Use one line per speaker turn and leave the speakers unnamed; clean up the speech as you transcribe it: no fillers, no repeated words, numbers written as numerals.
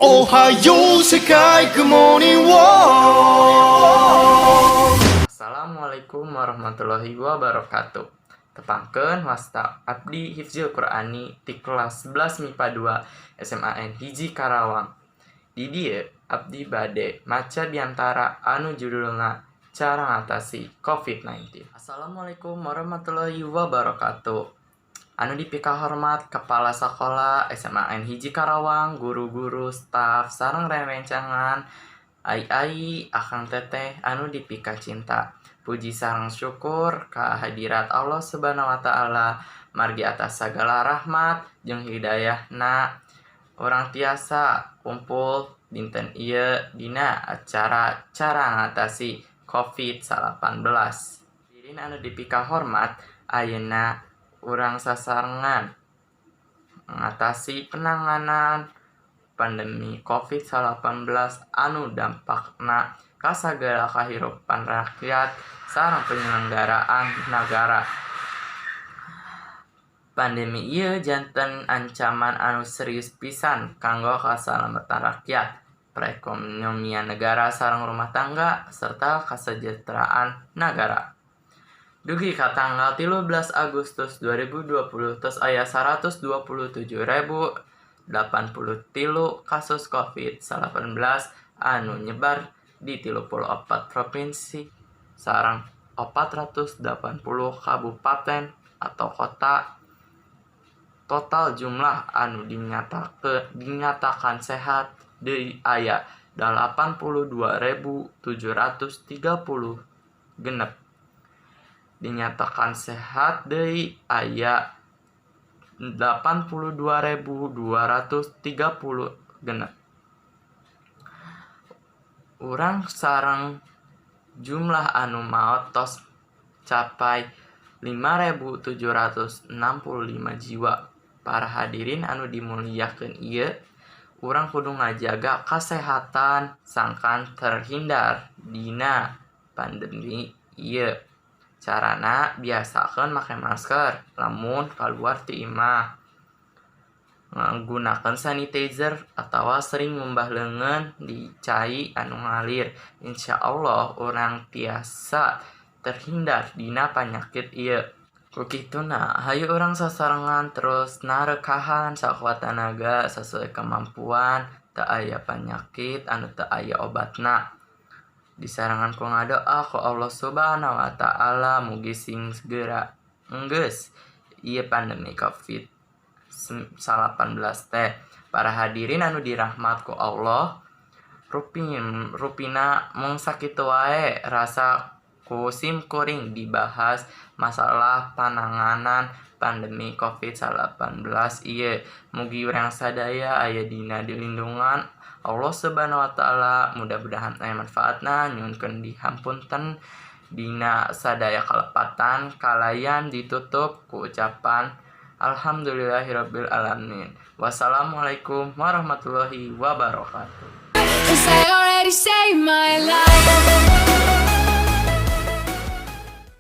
Ohayo Sekai Good Morning World.
Assalamualaikum warahmatullahi wabarakatuh. Tepangkeun wasta abdi hifzil Qur'ani di kelas 11 MIPA 2 SMAN Hiji Karawang. Di dieu abdi bade maca diantara anu judulna cara ngatasi COVID-19. Assalamualaikum warahmatullahi wabarakatuh. Anu dipika hormat Kepala Sekolah SMAN Hiji Karawang, guru-guru, staf, sareng rerencangan, ai-ai, akang teteh anu dipika cinta. Puji sareng syukur kehadirat Allah Subhanahu wa taala, margi atas segala rahmat jeung hidayahna. Urang tiasa kumpul dinten ieu dina acara cara ngatasi COVID-19. Hadirin anu dipika hormat, ayeuna urang sasarengan mengatasi penanganan pandemi COVID-19 anu dampakna ka sagala kahirupan rakyat sareng penyelenggaraan nagara. Pandemi ieu janten ancaman anu serius pisan kanggo kasalamatan rakyat, perekonomian negara sareng rumah tangga serta kasejahteraan negara. Dugi ka tanggal 13 Agustus 2020 tos aya 127.083 kasus COVID-19 anu nyebar di 34 provinsi sareng 480 kabupaten atau kota. Total jumlah anu dinyatakan sehat deui aya 82.730 genep. Dinyatakan sehat deui aya 82.230 genep. Urang sareng jumlah anu maot tos capai 5.765 jiwa. Para hadirin anu dimuliakeun ieu, urang kudu ngajaga kasehatan sangkan terhindar dina pandemi ieu. Carana biasakeun make masker lamun kaluar ti imah. Nggunakeun sanitizer atawa sering ngumbah leungeun di cai anu ngalir. Insyaallah urang tiasa terhindar dina panyakit ieu. Kukituna hayu urang sasarengan terus narekahan sakuat tenaga sesuai kemampuan, teu aya panyakit anu teu aya obatna. Disarangan ku ngadoa ku Allah Subhanahu wa taala mugi sing segera enggeus ieu pandemi COVID-19 teh. Para hadirin anu dirahmat ku Allah, rupina mung sakitu wae rasa ku simkuring dibahas masalah penanganan pandemi COVID-19 ieu. Mugi urang sadaya aya dina dilindungan Allah Subhanahu wa taala, mudah-mudahan aya manfaatna. Nyuhunkeun dihampunten dina sadaya kalepatan kalayan ditutup ku ucapan alhamdulillahirabbil alamin. Wassalamualaikum warahmatullahi wabarakatuh. 'Cause I already saved my life.